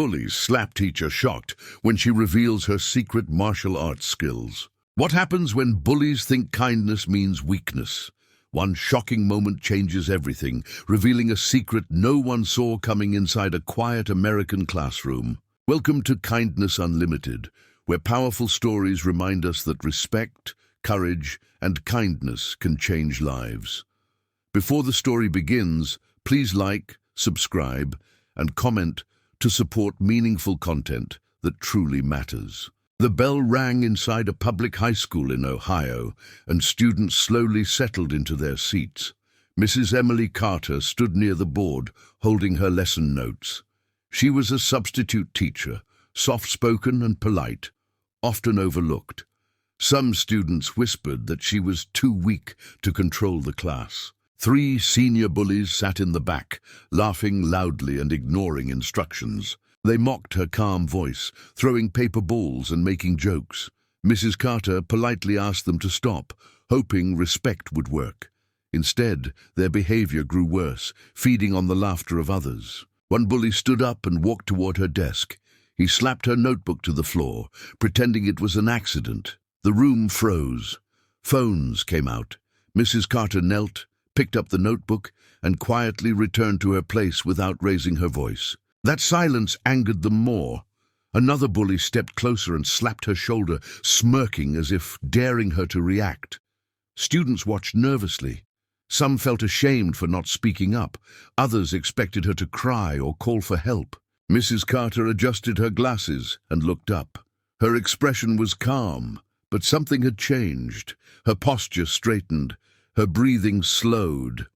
Bullies slap teacher shocked when she reveals her secret martial arts skills. What happens when bullies think kindness means weakness? One shocking moment changes everything, revealing a secret no one saw coming inside a quiet American classroom. Welcome to Kindness Unlimited, where powerful stories remind us that respect, courage, and kindness can change lives. Before the story begins, please like, subscribe, and comment to support meaningful content that truly matters. The bell rang inside a public high school in Ohio, and students slowly settled into their seats. Mrs. Emily Carter stood near the board, holding her lesson notes. She was a substitute teacher, soft-spoken and polite, often overlooked. Some students whispered that she was too weak to control the class. 3 senior bullies sat in the back, laughing loudly and ignoring instructions. They mocked her calm voice, throwing paper balls and making jokes. Mrs. Carter politely asked them to stop, hoping respect would work. Instead, their behavior grew worse, feeding on the laughter of others. One bully stood up and walked toward her desk. He slapped her notebook to the floor, pretending it was an accident. The room froze. Phones came out. Mrs. Carter knelt, picked up the notebook, and quietly returned to her place without raising her voice. That silence angered them more. Another bully stepped closer and slapped her shoulder, smirking as if daring her to react. Students watched nervously. Some felt ashamed for not speaking up. Others expected her to cry or call for help. Mrs. Carter adjusted her glasses and looked up. Her expression was calm, but something had changed. Her posture straightened, her breathing slowed.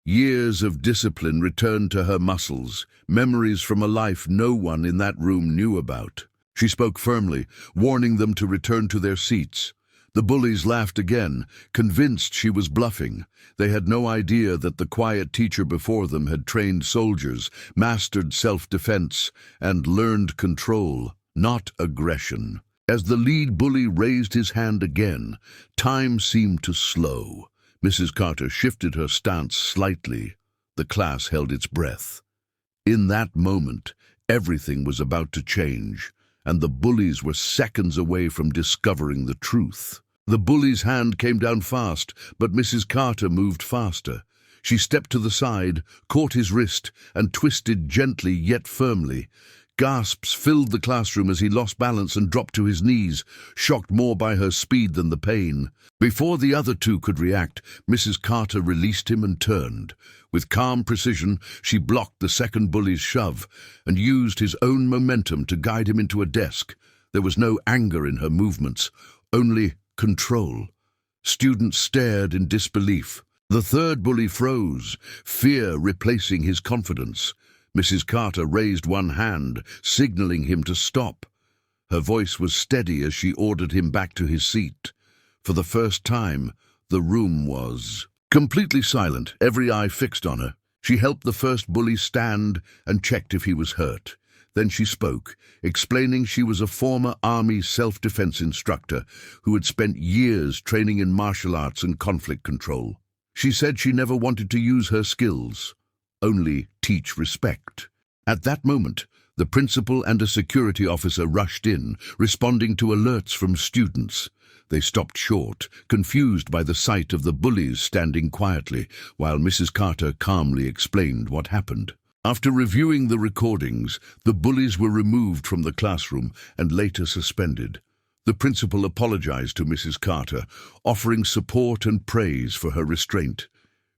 Years of discipline returned to her muscles, memories from a life no one in that room knew about. She spoke firmly, warning them to return to their seats. The bullies laughed again, convinced she was bluffing. They had no idea that the quiet teacher before them had trained soldiers, mastered self-defense, and learned control, not aggression. As the lead bully raised his hand again, time seemed to slow. Mrs. Carter shifted her stance slightly. The class held its breath. In that moment, everything was about to change, and the bullies were seconds away from discovering the truth. The bully's hand came down fast, but Mrs. Carter moved faster. She stepped to the side, caught his wrist, and twisted gently yet firmly. Gasps filled the classroom as he lost balance and dropped to his knees, shocked more by her speed than the pain. Before the other 2 could react, Mrs. Carter released him and turned. With calm precision, she blocked the second bully's shove and used his own momentum to guide him into a desk. There was no anger in her movements, only control. Students stared in disbelief. The third bully froze, fear replacing his confidence. Mrs. Carter raised one hand, signaling him to stop. Her voice was steady as she ordered him back to his seat. For the first time, the room was completely silent, every eye fixed on her. She helped the first bully stand and checked if he was hurt. Then she spoke, explaining she was a former Army self-defense instructor who had spent years training in martial arts and conflict control. She said she never wanted to use her skills, only teach respect. At that moment, the principal and a security officer rushed in, responding to alerts from students. They stopped short, confused by the sight of the bullies standing quietly, while Mrs. Carter calmly explained what happened. After reviewing the recordings, the bullies were removed from the classroom and later suspended. The principal apologized to Mrs. Carter, offering support and praise for her restraint.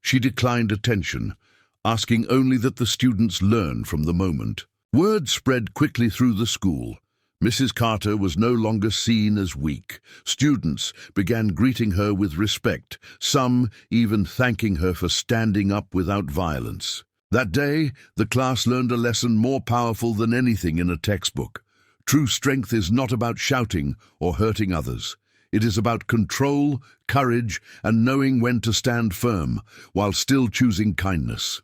She declined attention, asking only that the students learn from the moment. Word spread quickly through the school. Mrs. Carter was no longer seen as weak. Students began greeting her with respect, some even thanking her for standing up without violence. That day, the class learned a lesson more powerful than anything in a textbook. True strength is not about shouting or hurting others. It is about control, courage, and knowing when to stand firm while still choosing kindness.